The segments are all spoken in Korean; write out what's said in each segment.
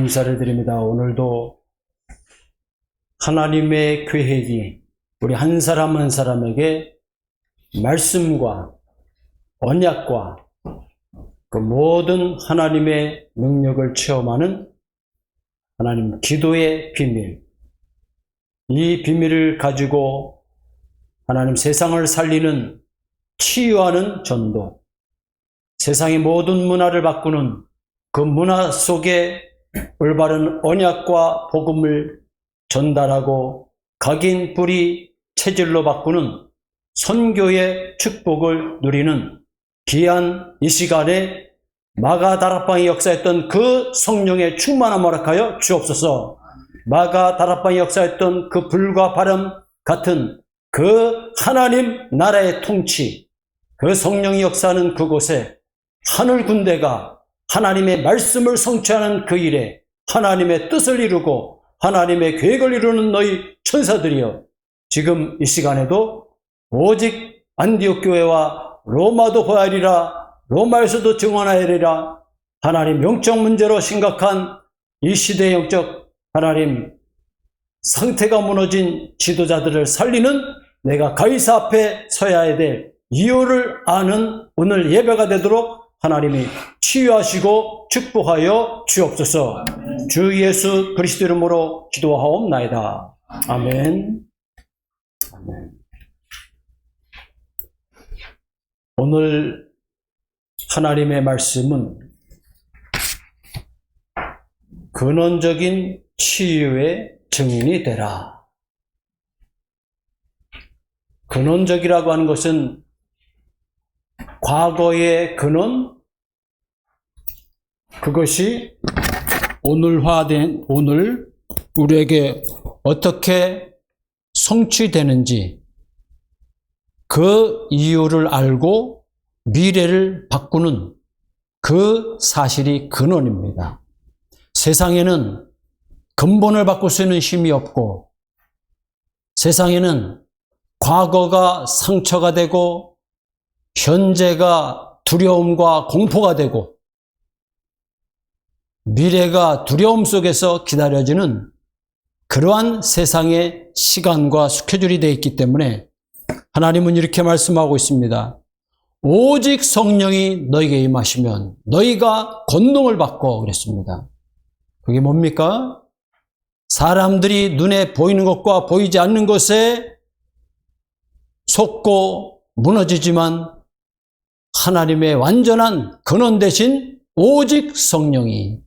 감사를 드립니다. 오늘도 하나님의 계획이 우리 한 사람 한 사람에게 말씀과 언약과 그 모든 하나님의 능력을 체험하는 하나님 기도의 비밀, 이 비밀을 가지고 하나님 세상을 살리는 치유하는 전도, 세상의 모든 문화를 바꾸는 그 문화 속에 올바른 언약과 복음을 전달하고 각인 뿌리 체질로 바꾸는 선교의 축복을 누리는 귀한 이 시간에 마가다락방에 역사했던 그 성령의 충만함을 허락하여 주옵소서. 마가다락방에 역사했던 그 불과 바람 같은 그 하나님 나라의 통치, 그 성령이 역사하는 그곳에 하늘 군대가 하나님의 말씀을 성취하는 그 일에 하나님의 뜻을 이루고 하나님의 계획을 이루는 너희 천사들이여, 지금 이 시간에도 오직 안디옥 교회와 로마도 보아리라, 로마에서도 증언하리라, 하나님 영적 문제로 심각한 이 시대의 영적 하나님 상태가 무너진 지도자들을 살리는 내가 가이사 앞에 서야 될 이유를 아는 오늘 예배가 되도록 하나님이 치유하시고 축복하여 주옵소서. 주 예수 그리스도 이름으로 기도하옵나이다. 아멘. 아멘. 오늘 하나님의 말씀은 근원적인 치유의 증인이 되라. 근원적이라고 하는 것은 과거의 근원, 그것이 오늘화된 오늘 우리에게 어떻게 성취되는지 그 이유를 알고 미래를 바꾸는 그 사실이 근원입니다. 세상에는 근본을 바꿀 수 있는 힘이 없고, 세상에는 과거가 상처가 되고 현재가 두려움과 공포가 되고 미래가 두려움 속에서 기다려지는 그러한 세상의 시간과 스케줄이 되어 있기 때문에 하나님은 이렇게 말씀하고 있습니다. 오직 성령이 너에게 임하시면 너희가 권능을 받고 그랬습니다. 그게 뭡니까? 사람들이 눈에 보이는 것과 보이지 않는 것에 속고 무너지지만 하나님의 완전한 근원 대신 오직 성령이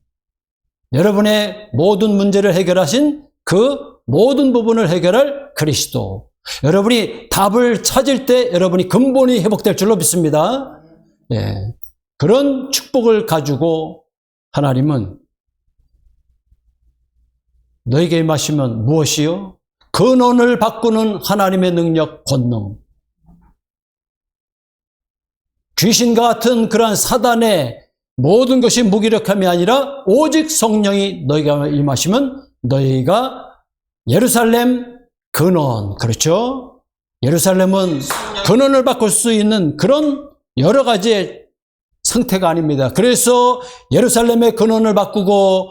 여러분의 모든 문제를 해결하신 그 모든 부분을 해결할 그리스도, 여러분이 답을 찾을 때 여러분이 근본이 회복될 줄로 믿습니다. 예, 그런 축복을 가지고 하나님은 너에게 임하시면 무엇이요? 근원을 바꾸는 하나님의 능력, 권능. 귀신과 같은 그러한 사단의 모든 것이 무기력함이 아니라 오직 성령이 너희가 임하시면 너희가 예루살렘 근원, 그렇죠? 예루살렘은 근원을 바꿀 수 있는 그런 여러 가지의 상태가 아닙니다. 그래서 예루살렘의 근원을 바꾸고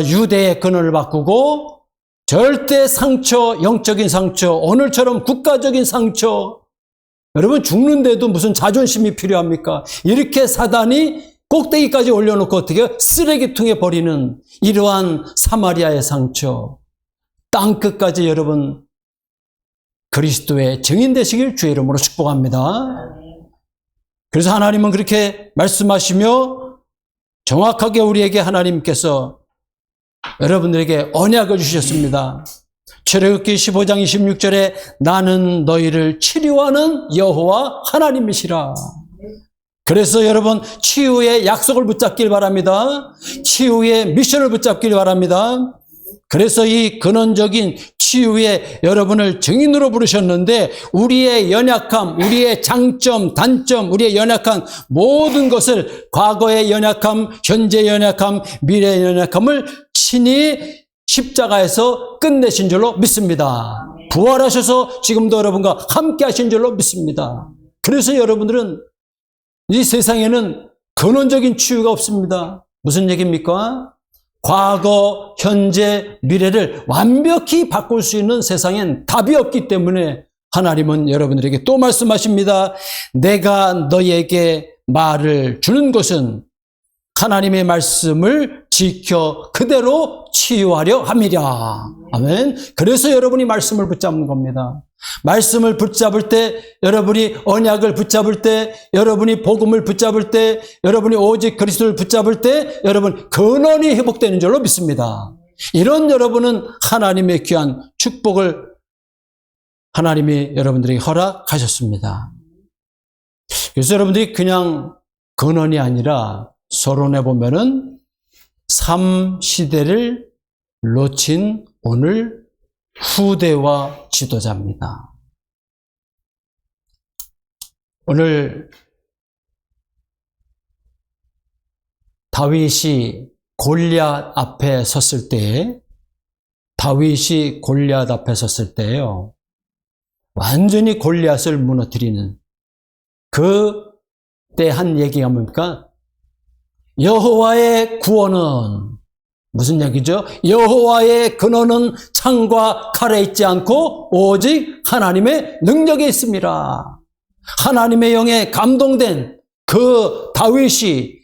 유대의 근원을 바꾸고 절대 상처, 영적인 상처, 오늘처럼 국가적인 상처, 여러분 죽는데도 무슨 자존심이 필요합니까? 이렇게 사단이 꼭대기까지 올려놓고 어떻게 쓰레기통에 버리는 이러한 사마리아의 상처, 땅끝까지 여러분 그리스도의 증인 되시길 주의 이름으로 축복합니다. 그래서 하나님은 그렇게 말씀하시며 정확하게 우리에게 하나님께서 여러분들에게 언약을 주셨습니다. 출애굽기 15장 26절에 나는 너희를 치료하는 여호와 하나님이시라. 그래서 여러분 치유의 약속을 붙잡길 바랍니다. 치유의 미션을 붙잡길 바랍니다. 그래서 이 근원적인 치유의 여러분을 증인으로 부르셨는데 우리의 연약함, 우리의 장점, 단점, 우리의 연약한 모든 것을 과거의 연약함, 현재의 연약함, 미래의 연약함을 친히 십자가에서 끝내신 줄로 믿습니다. 부활하셔서 지금도 여러분과 함께 하신 줄로 믿습니다. 그래서 여러분들은 이 세상에는 근원적인 치유가 없습니다. 무슨 얘기입니까? 과거, 현재, 미래를 완벽히 바꿀 수 있는 세상엔 답이 없기 때문에 하나님은 여러분들에게 또 말씀하십니다. 내가 너에게 말을 주는 것은 하나님의 말씀을 지켜 그대로 치유하려 함이라. 아멘. 그래서 여러분이 말씀을 붙잡는 겁니다. 말씀을 붙잡을 때, 여러분이 언약을 붙잡을 때, 여러분이 복음을 붙잡을 때, 여러분이 오직 그리스도를 붙잡을 때, 여러분 근원이 회복되는 줄로 믿습니다. 이런 여러분은 하나님의 귀한 축복을 하나님이 여러분들에게 허락하셨습니다. 그래서 여러분들이 그냥 근원이 아니라 서론에 보면은 삶 시대를 놓친 오늘 후대와 지도자입니다. 오늘 다윗이 골리앗 앞에 섰을 때요. 완전히 골리앗을 무너뜨리는 그때 한 얘기가 뭡니까? 여호와의 구원은 무슨 얘기죠? 여호와의 근원은 창과 칼에 있지 않고 오직 하나님의 능력에 있습니다. 하나님의 영에 감동된 그 다윗이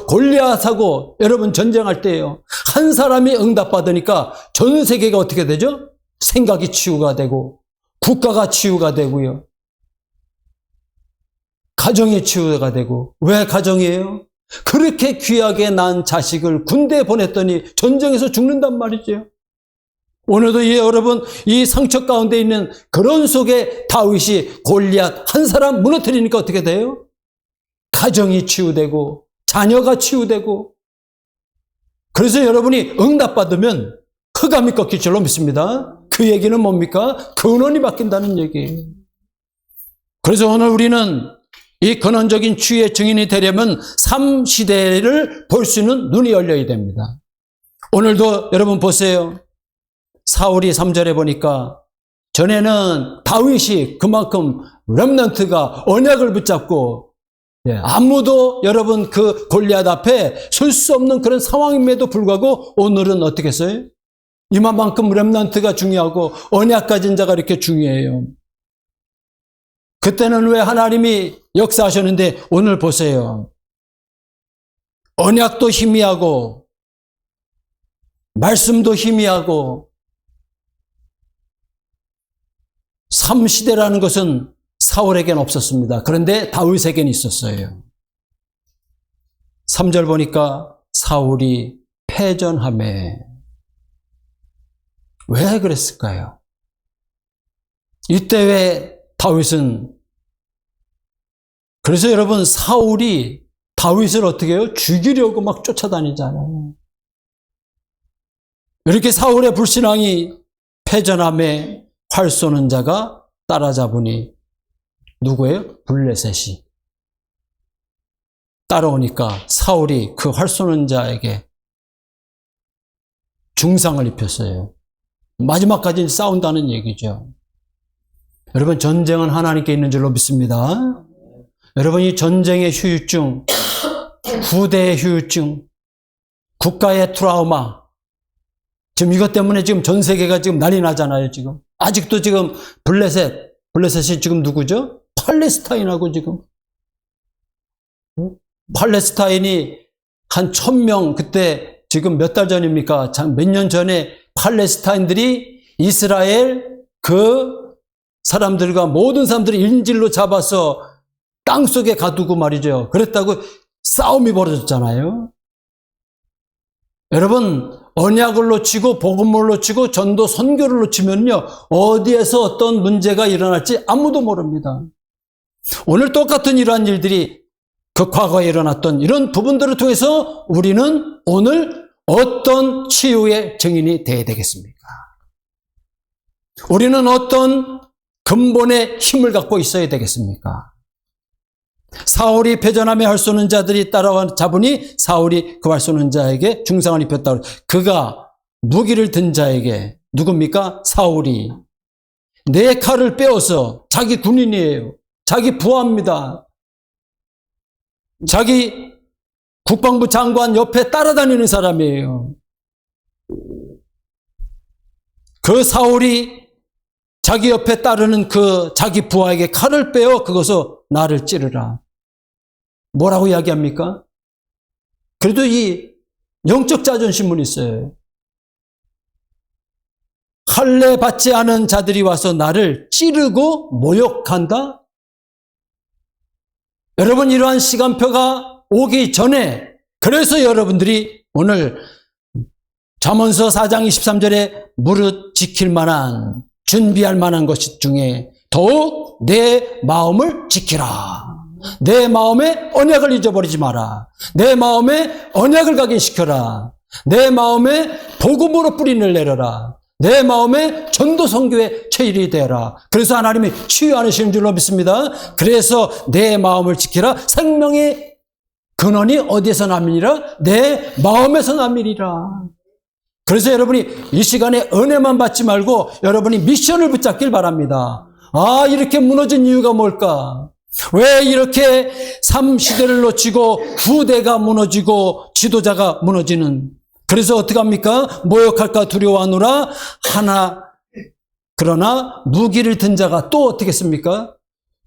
골리앗하고 여러분 전쟁할 때예요. 한 사람이 응답받으니까 전 세계가 어떻게 되죠? 생각이 치유가 되고 국가가 치유가 되고요. 가정이 치유가 되고. 왜 가정이에요? 그렇게 귀하게 낳은 자식을 군대에 보냈더니 전쟁에서 죽는단 말이죠. 오늘도 여러분 이 상처 가운데 있는 그런 속에 다윗이 골리앗 한 사람 무너뜨리니까 어떻게 돼요? 가정이 치유되고 자녀가 치유되고. 그래서 여러분이 응답받으면 흑암이 꺾일 줄로 믿습니다. 그 얘기는 뭡니까? 근원이 바뀐다는 얘기예요. 그래서 오늘 우리는 이 근원적인 치유의 증인이 되려면 삶 시대를 볼 수 있는 눈이 열려야 됩니다. 오늘도 여러분 보세요. 사울이 3절에 보니까 전에는 다윗이 그만큼 렘넌트가 언약을 붙잡고 아무도 여러분 그 골리앗 앞에 설 수 없는 그런 상황임에도 불구하고 오늘은 어떻게 했어요? 이만큼 렘넌트가 중요하고 언약 가진 자가 이렇게 중요해요. 그때는 왜 하나님이 역사하셨는데 오늘 보세요. 언약도 희미하고 말씀도 희미하고 삶 시대라는 것은 사울에게는 없었습니다. 그런데 다윗에게는 있었어요. 3절 보니까 사울이 패전하매. 왜 그랬을까요? 이때 왜 다윗은, 그래서 여러분 사울이 다윗을 어떻게 해요? 죽이려고 막 쫓아다니잖아요. 이렇게 사울의 불신앙이 패전함에 활 쏘는 자가 따라잡으니 누구예요? 블레셋이 따라오니까 사울이 그 활 쏘는 자에게 중상을 입혔어요. 마지막까지 싸운다는 얘기죠. 여러분 전쟁은 하나님께 있는 줄로 믿습니다. 여러분 이 전쟁의 후유증, 후대의 후유증, 국가의 트라우마, 지금 이것 때문에 지금 전 세계가 지금 난리 나잖아요. 지금 아직도 지금 블레셋이 지금 누구죠? 팔레스타인하고 지금 팔레스타인이 한 1000명 그때 지금 몇 달 전입니까? 몇 년 전에 팔레스타인들이 이스라엘 그 사람들과 모든 사람들을 인질로 잡아서 땅속에 가두고 말이죠. 그랬다고 싸움이 벌어졌잖아요. 여러분 언약을 놓치고 복음을 놓치고 전도 선교를 놓치면요 어디에서 어떤 문제가 일어날지 아무도 모릅니다. 오늘 똑같은 이러한 일들이 그 과거에 일어났던 이런 부분들을 통해서 우리는 오늘 어떤 치유의 증인이 되어야 되겠습니까? 우리는 어떤 근본의 힘을 갖고 있어야 되겠습니까? 사울이 패전함에 활 쏘는 자들이 따라와 잡으니 사울이 그 활 쏘는 자에게 중상을 입혔다. 그가 무기를 든 자에게 누굽니까? 사울이 내 칼을 빼어서 자기 군인이에요. 자기 부하입니다. 자기 국방부 장관 옆에 따라다니는 사람이에요. 그 사울이 자기 옆에 따르는 그 자기 부하에게 칼을 빼어 그것을 나를 찌르라. 뭐라고 이야기합니까? 그래도 이 영적 자존심은 있어요. 할례 받지 않은 자들이 와서 나를 찌르고 모욕한다? 여러분, 이러한 시간표가 오기 전에, 그래서 여러분들이 오늘 잠언서 4장 23절에 무릇 지킬 만한, 준비할 만한 것 중에 더욱 내 마음을 지키라. 내 마음에 언약을 잊어버리지 마라. 내 마음에 언약을 각인시켜라. 내 마음에 복음으로 뿌리를 내려라. 내 마음에 전도 선교의 체일이 되라. 그래서 하나님이 치유하시는 줄로 믿습니다. 그래서 내 마음을 지키라. 생명의 근원이 어디에서 남이니라? 내 마음에서 남이니라. 그래서 여러분이 이 시간에 은혜만 받지 말고 여러분이 미션을 붙잡길 바랍니다. 아, 이렇게 무너진 이유가 뭘까? 왜 이렇게 삶시대를 놓치고 후대가 무너지고 지도자가 무너지는? 그래서 어떻게 합니까? 모욕할까 두려워하노라 하나. 그러나 무기를 든 자가 또 어떻게 했습니까?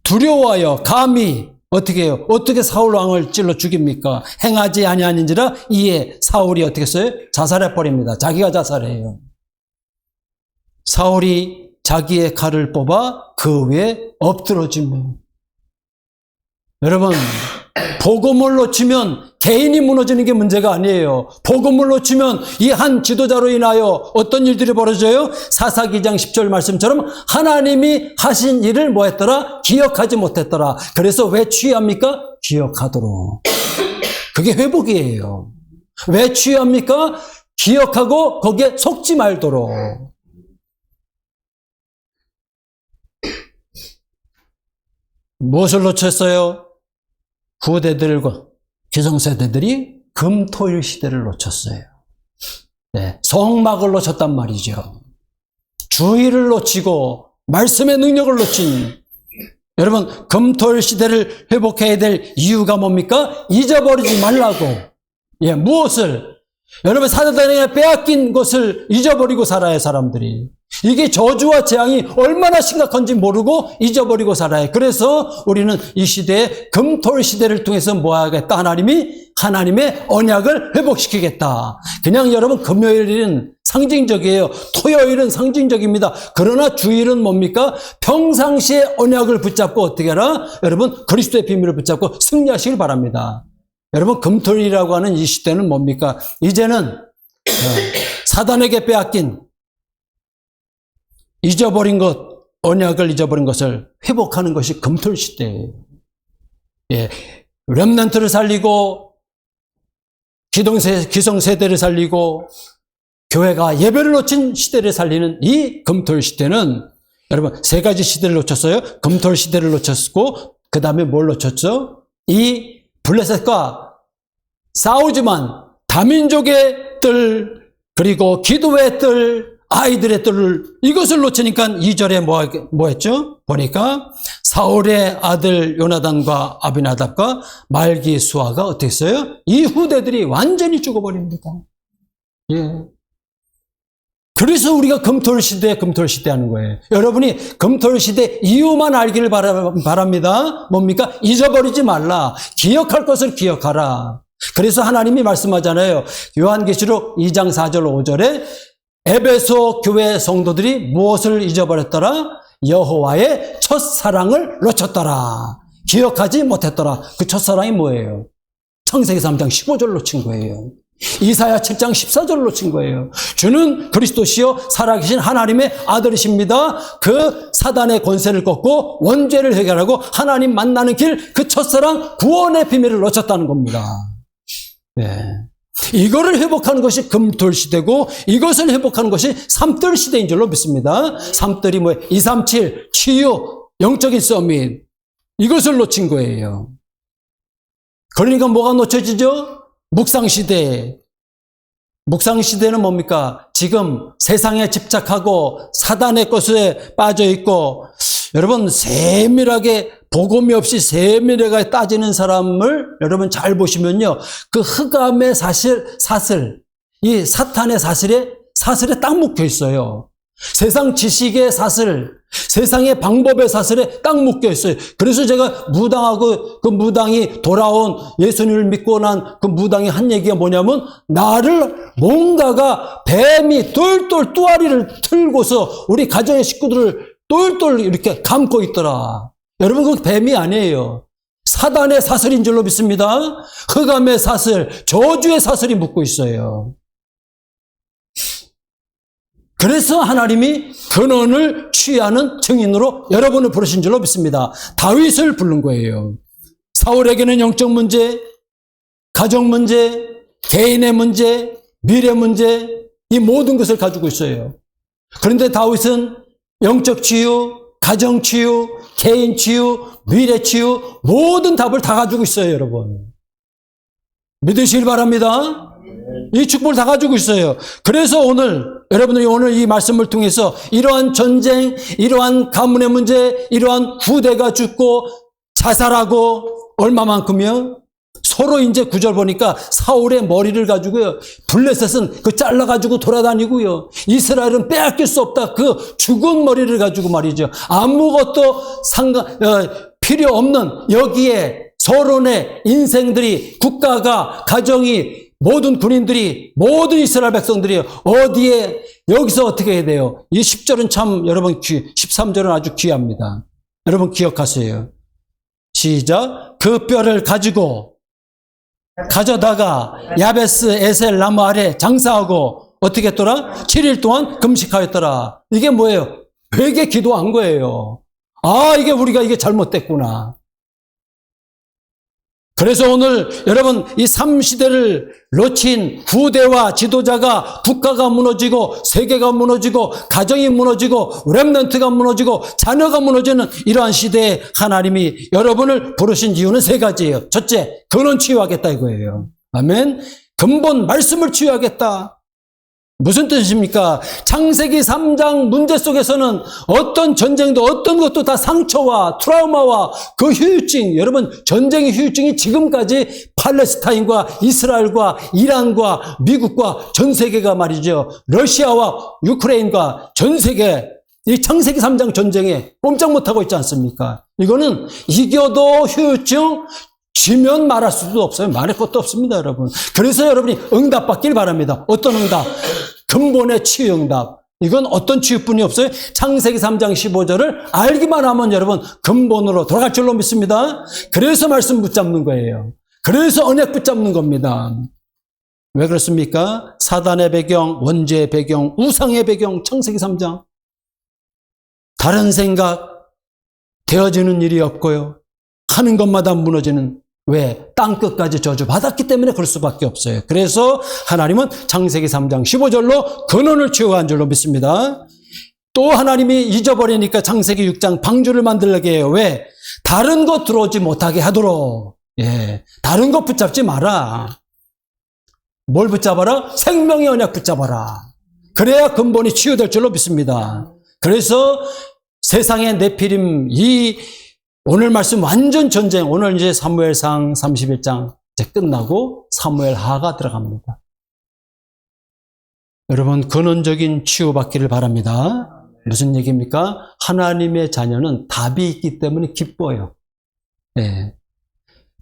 두려워하여 감히 어떻게 해요? 어떻게 사울 왕을 찔러 죽입니까? 행하지 아니하는지라 이에 사울이 어떻게 했어요? 자살해 버립니다. 자기가 자살해요. 사울이 자기의 칼을 뽑아 그 위에 엎드러지며. 여러분, 복음을 놓치면 개인이 무너지는 게 문제가 아니에요. 복음을 놓치면 이 한 지도자로 인하여 어떤 일들이 벌어져요? 사사기장 10절 말씀처럼 하나님이 하신 일을 뭐 했더라? 기억하지 못했더라. 그래서 왜 취합니까? 기억하도록. 그게 회복이에요. 왜 취합니까? 기억하고 거기에 속지 말도록. 무엇을 놓쳤어요? 후대들과 기성세대들이 금토일 시대를 놓쳤어요. 네, 성막을 놓쳤단 말이죠. 주의를 놓치고 말씀의 능력을 놓친. 여러분, 금토일 시대를 회복해야 될 이유가 뭡니까? 잊어버리지 말라고. 예, 무엇을? 여러분, 사단에게 빼앗긴 것을 잊어버리고 살아요, 사람들이. 이게 저주와 재앙이 얼마나 심각한지 모르고 잊어버리고 살아요. 그래서 우리는 이 시대에 금토일 시대를 통해서 뭐 하겠다? 하나님의 언약을 회복시키겠다. 그냥 여러분, 금요일은 상징적이에요. 토요일은 상징적입니다. 그러나 주일은 뭡니까? 평상시에 언약을 붙잡고 어떻게 하라? 여러분, 그리스도의 비밀을 붙잡고 승리하시길 바랍니다. 여러분, 금토일이라고 하는 이 시대는 뭡니까? 이제는 사단에게 빼앗긴, 잊어버린 것, 언약을 잊어버린 것을 회복하는 것이 금토일 시대예요. 예, 렘넌트를 살리고 기성세대를 살리고 교회가 예배를 놓친 시대를 살리는 이 금토일 시대는 여러분, 세 가지 시대를 놓쳤어요. 금토일 시대를 놓쳤고 그 다음에 뭘 놓쳤죠? 이 블레셋과 싸우지만 다민족의 뜰, 그리고 기도의 뜰, 아이들의 뜰을, 이것을 놓치니까 2절에 뭐 했죠? 보니까 사울의 아들 요나단과 아비나답과 말기수아가 어떻게 했어요? 이 후대들이 완전히 죽어버립니다. 예. 그래서 우리가 금토일 시대 하는 거예요. 여러분이 금토일 시대 이유만 알기를 바랍니다. 뭡니까? 잊어버리지 말라. 기억할 것을 기억하라. 그래서 하나님이 말씀하잖아요. 요한계시록 2장 4절 5절에 에베소 교회 성도들이 무엇을 잊어버렸더라? 여호와의 첫사랑을 놓쳤더라. 기억하지 못했더라. 그 첫사랑이 뭐예요? 창세기 3장 15절 놓친 거예요. 이사야 7장 14절을 놓친 거예요. 주는 그리스도시요 살아계신 하나님의 아들이십니다. 그 사단의 권세를 꺾고 원죄를 해결하고 하나님 만나는 길, 그 첫사랑 구원의 비밀을 놓쳤다는 겁니다. 네. 이거를 회복하는 것이 금토일 시대고 이것을 회복하는 것이 삼뜰 시대인 줄로 믿습니다. 삼뜰이 뭐예요? 237 치유, 영적인 서밋, 이것을 놓친 거예요. 그러니까 뭐가 놓쳐지죠? 묵상시대. 묵상시대는 뭡니까? 지금 세상에 집착하고 사단의 것에 빠져있고, 여러분, 세밀하게, 복음이 없이 세밀하게 따지는 사람을 여러분 잘 보시면요. 그 흑암의 사슬, 이 사탄의 사슬에 딱 묶여 있어요. 세상 지식의 사슬, 세상의 방법의 사슬에 딱 묶여 있어요. 그래서 제가 무당하고 그 무당이 돌아온 예수님을 믿고 난 그 무당이 한 얘기가 뭐냐면 나를 뭔가가 뱀이 똘똘 뚜아리를 틀고서 우리 가정의 식구들을 똘똘 이렇게 감고 있더라. 여러분 그 뱀이 아니에요. 사단의 사슬인 줄로 믿습니다. 흑암의 사슬, 저주의 사슬이 묶고 있어요. 그래서 하나님이 근원을 취하는 증인으로 여러분을 부르신 줄로 믿습니다. 다윗을 부른 거예요. 사울에게는 영적 문제, 가정 문제, 개인의 문제, 미래 문제, 이 모든 것을 가지고 있어요. 그런데 다윗은 영적 치유, 가정 치유, 개인 치유, 미래 치유, 모든 답을 다 가지고 있어요, 여러분. 믿으시길 바랍니다. 이 축복을 다 가지고 있어요. 그래서 여러분들이 오늘 이 말씀을 통해서 이러한 전쟁, 이러한 가문의 문제, 이러한 후대가 죽고 자살하고 얼마만큼이요? 서로 이제 9절 보니까 사울의 머리를 가지고요. 블레셋은 그 잘라가지고 돌아다니고요. 이스라엘은 빼앗길 수 없다. 그 죽은 머리를 가지고 말이죠. 아무것도 필요 없는 여기에 서론의 인생들이, 국가가, 가정이, 모든 군인들이, 모든 이스라엘 백성들이 어디에, 여기서 어떻게 해야 돼요? 이 10절은 참 여러분 13절은 아주 귀합니다. 여러분 기억하세요. 시작. 그 뼈를 가져다가 야베스 에셀 나무 아래 장사하고 어떻게 했더라? 7일 동안 금식하였더라. 이게 뭐예요? 회개 기도한 거예요. 아, 우리가 잘못됐구나. 그래서 오늘 여러분 이 3시대를 놓친 후대와 지도자가 국가가 무너지고 세계가 무너지고 가정이 무너지고 렘넌트가 무너지고 자녀가 무너지는 이러한 시대에 하나님이 여러분을 부르신 이유는 3가지예요. 첫째, 근원 치유하겠다 이거예요. 아멘. 근본 말씀을 치유하겠다. 무슨 뜻입니까? 창세기 3장 문제 속에서는 어떤 전쟁도 어떤 것도 다 상처와 트라우마와 그 후유증, 여러분 전쟁의 후유증이 지금까지 팔레스타인과 이스라엘과 이란과 미국과 전 세계가 말이죠. 러시아와 유크레인과 전 세계 이 창세기 3장 전쟁에 꼼짝 못하고 있지 않습니까? 이거는 이겨도 후유증, 지면 말할 수도 없어요. 말할 것도 없습니다, 여러분. 그래서 여러분이 응답받길 바랍니다. 어떤 응답? 근본의 치유 응답. 이건 어떤 치유뿐이 없어요. 창세기 3장 15절을 알기만 하면 여러분 근본으로 돌아갈 줄로 믿습니다. 그래서 말씀 붙잡는 거예요. 그래서 언약 붙잡는 겁니다. 왜 그렇습니까? 사단의 배경, 원죄의 배경, 우상의 배경, 창세기 3장. 다른 생각 되어지는 일이 없고요. 하는 것마다 무너지는, 왜? 땅끝까지 저주받았기 때문에 그럴 수밖에 없어요. 그래서 하나님은 창세기 3장 15절로 근원을 치유한 줄로 믿습니다. 또 하나님이 잊어버리니까 창세기 6장 방주를 만들게 해요. 왜? 다른 것 들어오지 못하게 하도록. 예, 다른 것 붙잡지 마라. 뭘 붙잡아라? 생명의 언약 붙잡아라. 그래야 근본이 치유될 줄로 믿습니다. 그래서 세상의 네피림, 오늘 말씀 완전 전쟁, 오늘 이제 사무엘상 31장 이제 끝나고 사무엘하가 들어갑니다. 여러분 근원적인 치유받기를 바랍니다. 무슨 얘기입니까? 하나님의 자녀는 답이 있기 때문에 기뻐요. 네.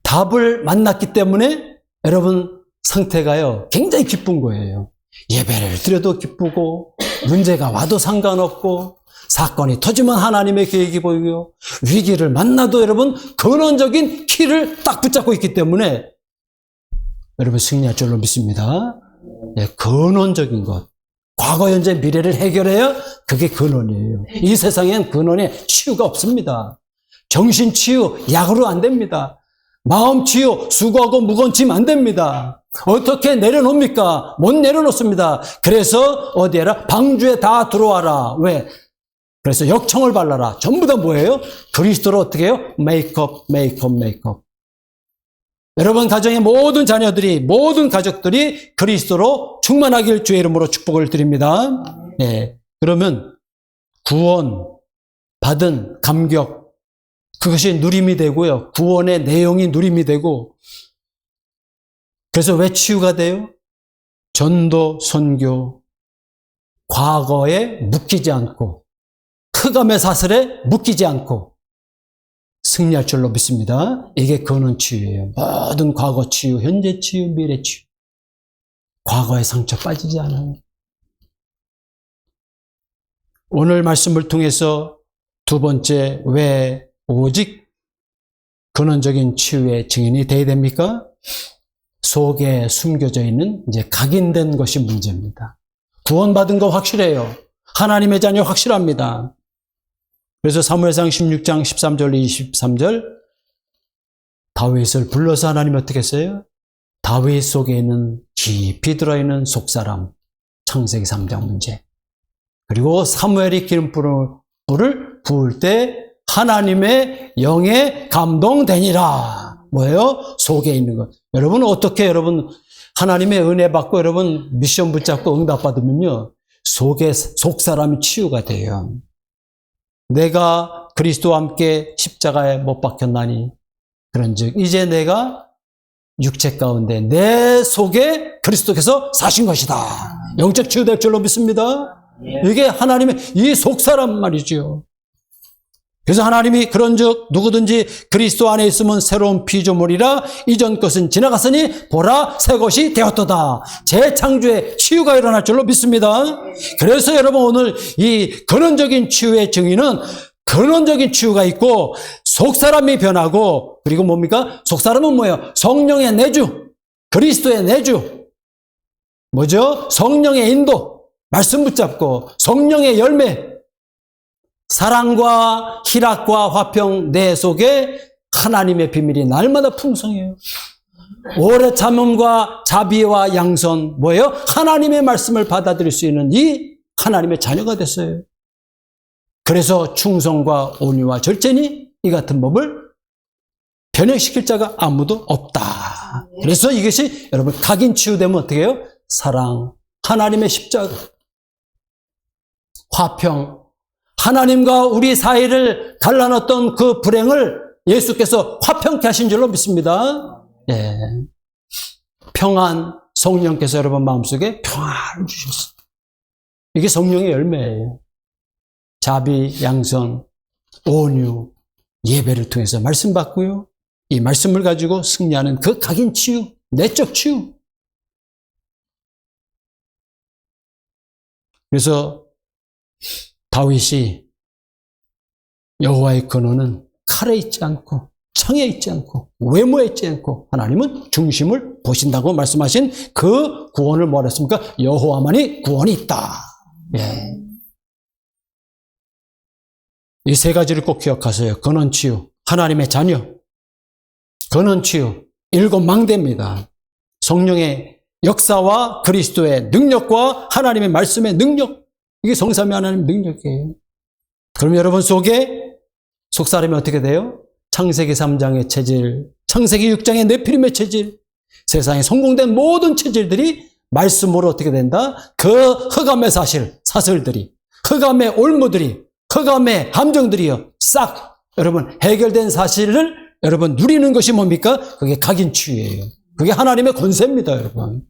답을 만났기 때문에 여러분 상태가요 굉장히 기쁜 거예요. 예배를 드려도 기쁘고 문제가 와도 상관없고 사건이 터지면 하나님의 계획이 보이고요. 위기를 만나도 여러분 근원적인 키를 딱 붙잡고 있기 때문에 여러분 승리할 줄로 믿습니다. 네, 근원적인 것. 과거, 현재, 미래를 해결해야 그게 근원이에요. 이 세상엔 근원에 치유가 없습니다. 정신 치유, 약으로 안 됩니다. 마음 치유, 수고하고 무거운 짐 안 됩니다. 어떻게 내려놓습니까? 못 내려놓습니다. 그래서 어디에라? 방주에 다 들어와라. 왜? 그래서 역청을 발라라. 전부 다 뭐예요? 그리스도로 어떻게 해요? 메이크업. 여러분 가정의 모든 자녀들이, 모든 가족들이 그리스도로 충만하길 주의 이름으로 축복을 드립니다. 예. 그러면 구원 받은 감격, 그것이 누림이 되고요. 구원의 내용이 누림이 되고. 그래서 왜 치유가 돼요? 전도, 선교, 과거에 묶이지 않고 흑암의 사슬에 묶이지 않고 승리할 줄로 믿습니다. 이게 근원 치유예요. 모든 과거 치유, 현재 치유, 미래 치유. 과거의 상처 빠지지 않아요. 오늘 말씀을 통해서 두 번째, 왜 오직 근원적인 치유의 증인이 되어야 됩니까? 속에 숨겨져 있는 이제 각인된 것이 문제입니다. 구원받은 거 확실해요. 하나님의 자녀 확실합니다. 그래서 사무엘상 16장 13절 23절 다윗을 불러서 하나님이 어떻게 했어요? 다윗 속에 있는 깊이 들어있는 속사람, 창세기 3장 문제. 그리고 사무엘이 기름불을 부을 때 하나님의 영에 감동되니라. 뭐예요? 속에 있는 것. 여러분 어떻게 여러분 하나님의 은혜 받고 여러분 미션 붙잡고 응답 받으면요. 속사람이 치유가 돼요. 내가 그리스도와 함께 십자가에 못 박혔나니 그런즉 이제 내가 육체 가운데 내 속에 그리스도께서 사신 것이다. 영적 치유될 줄로 믿습니다. 이게 하나님의 이 속사람 말이죠. 그래서 하나님이 그런즉 누구든지 그리스도 안에 있으면 새로운 피조물이라 이전 것은 지나갔으니 보라 새 것이 되었도다. 재창조의 치유가 일어날 줄로 믿습니다. 그래서 여러분 오늘 이 근원적인 치유의 증인은 근원적인 치유가 있고 속사람이 변하고 그리고 뭡니까? 속사람은 뭐예요? 성령의 내주, 그리스도의 내주. 뭐죠? 성령의 인도, 말씀 붙잡고 성령의 열매. 사랑과 희락과 화평 내 속에 하나님의 비밀이 날마다 풍성해요. 오래 참음과 자비와 양선 뭐예요? 하나님의 말씀을 받아들일 수 있는 이 하나님의 자녀가 됐어요. 그래서 충성과 온유와 절제니 이 같은 법을 변형시킬 자가 아무도 없다. 그래서 이것이 여러분 각인 치유되면 어떻게 해요? 사랑, 하나님의 십자가, 화평, 하나님과 우리 사이를 갈라놨던 그 불행을 예수께서 화평케 하신 줄로 믿습니다. 예. 평안, 성령께서 여러분 마음속에 평안을 주셨어요. 이게 성령의 열매예요. 자비, 양선, 온유, 예배를 통해서 말씀 받고요. 이 말씀을 가지고 승리하는 그 각인 치유, 내적 치유. 그래서 다윗이 여호와의 근원은 칼에 있지 않고 창에 있지 않고 외모에 있지 않고 하나님은 중심을 보신다고 말씀하신 그 구원을 뭐라 했습니까? 여호와만이 구원이 있다. 예. 이 세 가지를 꼭 기억하세요. 근원 치유, 하나님의 자녀, 근원 치유, 일곱 망대입니다. 성령의 역사와 그리스도의 능력과 하나님의 말씀의 능력, 이게 성삼위 하나님의 능력이에요. 그럼 여러분 속에 속사람이 어떻게 돼요? 창세기 3장의 체질, 창세기 6장의 네피림의 체질, 세상에 성공된 모든 체질들이 말씀으로 어떻게 된다? 그 흑암의 사슬들이, 흑암의 올무들이, 흑암의 함정들이요. 싹 여러분 해결된 사실을 여러분 누리는 것이 뭡니까? 그게 각인 치유예요. 그게 하나님의 권세입니다, 여러분.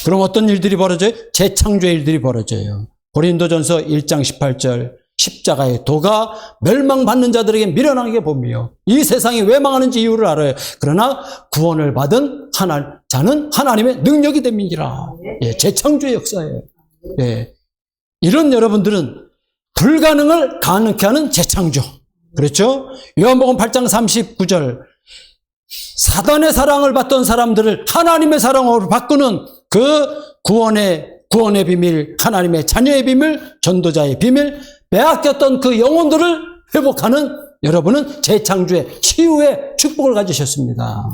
그럼 어떤 일들이 벌어져요? 재창조의 일들이 벌어져요. 고린도전서 1장 18절 십자가의 도가 멸망받는 자들에게 미련하게 보며 이 세상이 왜 망하는지 이유를 알아요. 그러나 구원을 받은 자는 하나님의 능력이 됨이니라. 예, 재창조의 역사예요. 예, 이런 여러분들은 불가능을 가능케 하는 재창조. 그렇죠? 요한복음 8장 39절 사단의 사랑을 받던 사람들을 하나님의 사랑으로 바꾸는 그 구원의 비밀, 하나님의 자녀의 비밀, 전도자의 비밀, 빼앗겼던 그 영혼들을 회복하는 여러분은 재창조의 치유의 축복을 가지셨습니다.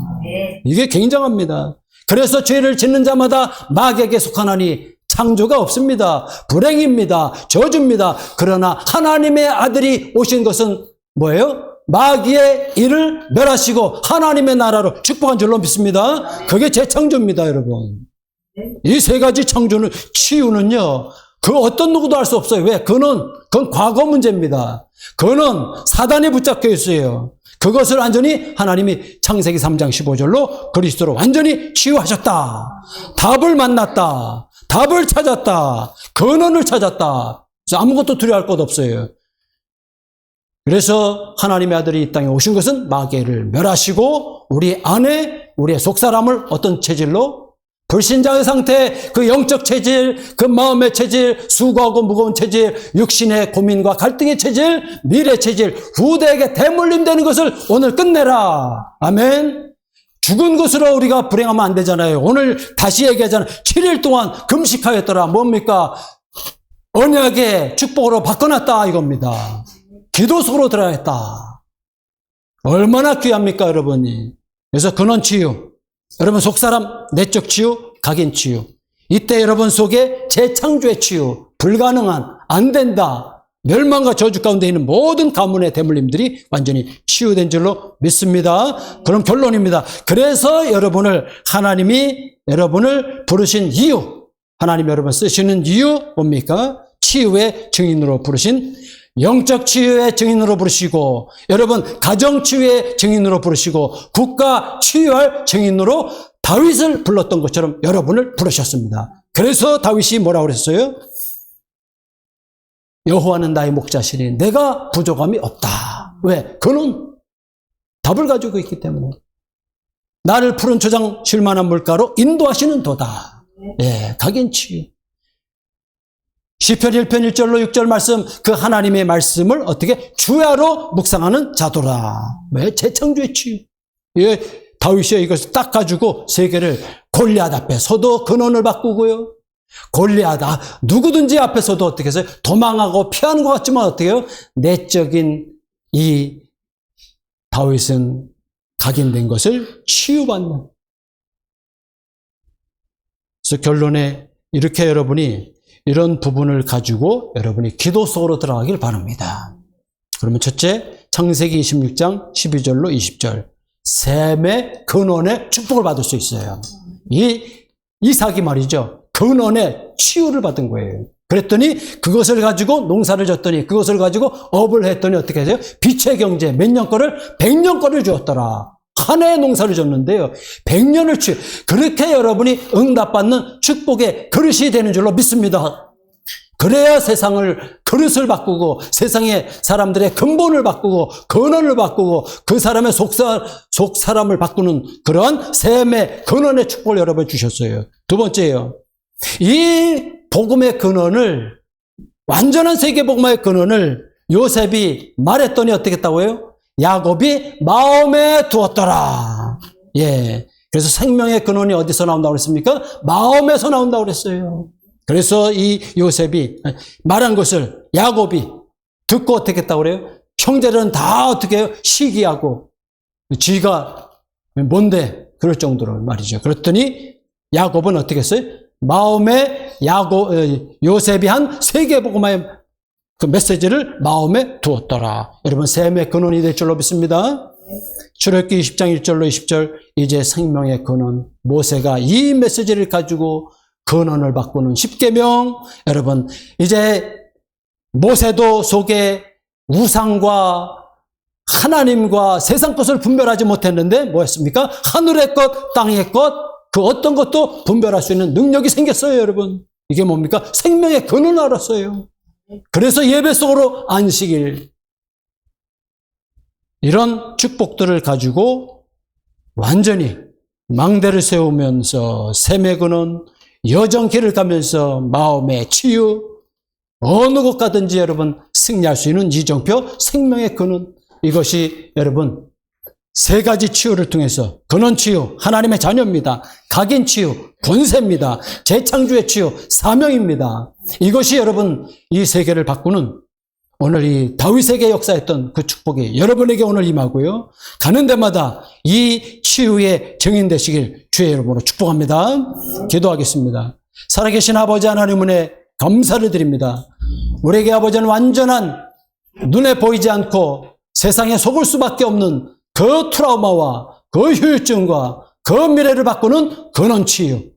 이게 굉장합니다. 그래서 죄를 짓는 자마다 마귀에게 속하나니 창조가 없습니다. 불행입니다. 저주입니다. 그러나 하나님의 아들이 오신 것은 뭐예요? 마귀의 일을 멸하시고 하나님의 나라로 축복한 줄로 믿습니다. 그게 재창조입니다, 여러분. 이 세 가지 창조는, 치유는요, 그 어떤 누구도 할 수 없어요. 왜? 그건 과거 문제입니다. 그건 사단이 붙잡혀 있어요. 그것을 완전히 하나님이 창세기 3장 15절로 그리스도로 완전히 치유하셨다. 답을 만났다. 답을 찾았다. 근원을 찾았다. 그래서 아무것도 두려워할 것 없어요. 그래서 하나님의 아들이 이 땅에 오신 것은 마귀를 멸하시고 우리 안에 우리의 속사람을 어떤 체질로? 불신자의 상태, 그 영적 체질, 그 마음의 체질, 수고하고 무거운 체질, 육신의 고민과 갈등의 체질, 미래 체질, 후대에게 대물림되는 것을 오늘 끝내라. 아멘. 죽은 것으로 우리가 불행하면 안 되잖아요. 오늘 다시 얘기하잖아요. 7일 동안 금식하였더라. 뭡니까? 언약의 축복으로 바꿔놨다 이겁니다. 기도 속으로 들어야겠다. 얼마나 귀합니까, 여러분이. 그래서 근원 치유, 여러분 속사람 내적 치유, 각인 치유. 이때 여러분 속에 재창조의 치유, 불가능한, 안 된다, 멸망과 저주 가운데 있는 모든 가문의 대물림들이 완전히 치유된 줄로 믿습니다. 그럼 결론입니다. 그래서 여러분을 하나님이 여러분을 부르신 이유, 하나님 여러분 쓰시는 이유 뭡니까? 치유의 증인으로 부르신, 영적 치유의 증인으로 부르시고, 여러분 가정 치유의 증인으로 부르시고, 국가 치유할 증인으로 다윗을 불렀던 것처럼 여러분을 부르셨습니다. 그래서 다윗이 뭐라고 그랬어요? 여호와는 나의 목자시니 내가 부족함이 없다. 왜? 그는 답을 가지고 있기 때문에. 나를 푸른 초장 쉴만한 물가로 인도하시는 도다. 예, 각인 치유. 시편 1편 1절로 6절 말씀, 그 하나님의 말씀을 어떻게 주야로 묵상하는 자도라. 왜? 재창조의 치유. 예, 다윗이 이것을 딱 가지고 세계를 골리앗 앞에서도 근원을 바꾸고요. 골리앗, 누구든지 앞에서도 어떻게 해서 도망하고 피하는 것 같지만 어떻게 해요? 내적인 이 다윗은 각인된 것을 치유받는. 그래서 결론에 이렇게 여러분이 이런 부분을 가지고 여러분이 기도 속으로 들어가길 바랍니다. 그러면 첫째, 창세기 26장 12절로 20절. 셈의 근원의 축복을 받을 수 있어요. 이삭이 말이죠. 근원의 치유를 받은 거예요. 그랬더니 그것을 가지고 농사를 졌더니 그것을 가지고 업을 했더니 어떻게 하세요? 빛의 경제 몇 년 거를 100년 거를 주었더라. 한 해의 농사를 졌는데요. 100년을 치유. 그렇게 여러분이 응답받는 축복의 그릇이 되는 줄로 믿습니다. 그래야 세상을, 그릇을 바꾸고 세상의 사람들의 근본을 바꾸고 근원을 바꾸고 그 사람의 속사람을 바꾸는 그러한 셈의 근원의 축복을 여러분 주셨어요. 두 번째예요. 이 복음의 근원을, 완전한 세계복음의 근원을 요셉이 말했더니 어떻게 했다고 해요? 야곱이 마음에 두었더라. 예. 그래서 생명의 근원이 어디서 나온다고 그랬습니까? 마음에서 나온다고 그랬어요. 그래서 이 요셉이 말한 것을 야곱이 듣고 어떻게 했다고 그래요? 형제들은 다 어떻게 해요? 시기하고 지가 뭔데? 그럴 정도로 말이죠. 그랬더니 야곱은 어떻게 했어요? 마음에 요셉이 한 세계복음의 그 메시지를 마음에 두었더라. 여러분 셈의 근원이 될 줄로 믿습니다. 출애굽기 20장 1절로 20절, 이제 생명의 근원, 모세가 이 메시지를 가지고 근원을 바꾸는 십계명. 여러분 이제 모세도 속에 우상과 하나님과 세상 것을 분별하지 못했는데 뭐였습니까? 하늘의 것, 땅의 것, 그 어떤 것도 분별할 수 있는 능력이 생겼어요. 여러분 이게 뭡니까? 생명의 근원을 알았어요. 그래서 예배 속으로 안식일, 이런 축복들을 가지고 완전히 망대를 세우면서 셈의 근원, 여정길을 가면서 마음의 치유, 어느 곳 가든지 여러분 승리할 수 있는 이정표 생명의 근원. 이것이 여러분 세 가지 치유를 통해서, 근원 치유, 하나님의 자녀입니다. 각인 치유, 권세입니다. 재창조의 치유, 사명입니다. 이것이 여러분 이 세계를 바꾸는 오늘 이 다윗에게 역사했던 그 축복이 여러분에게 오늘 임하고요. 가는 데마다 이 치유의 증인 되시길 주의 이름으로 축복합니다. 기도하겠습니다. 살아계신 아버지 하나님 은혜 감사를 드립니다. 우리에게 아버지는 완전한, 눈에 보이지 않고 세상에 속을 수밖에 없는 그 트라우마와 그 후유증과 그 미래를 바꾸는 근원 치유,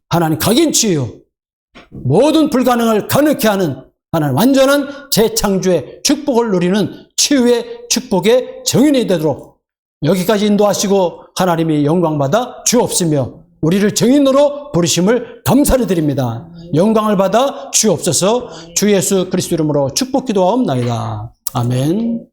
하나님 각인 치유, 모든 불가능을 가능케 하는 하나님 완전한 재창조의 축복을 누리는 치유의 축복의 정인이 되도록 여기까지 인도하시고 하나님이 영광받아 주옵시며 우리를 증인으로 부르심을 감사를 드립니다. 영광을 받아 주옵소서. 주 예수 그리스도 이름으로 축복 기도하옵나이다. 아멘.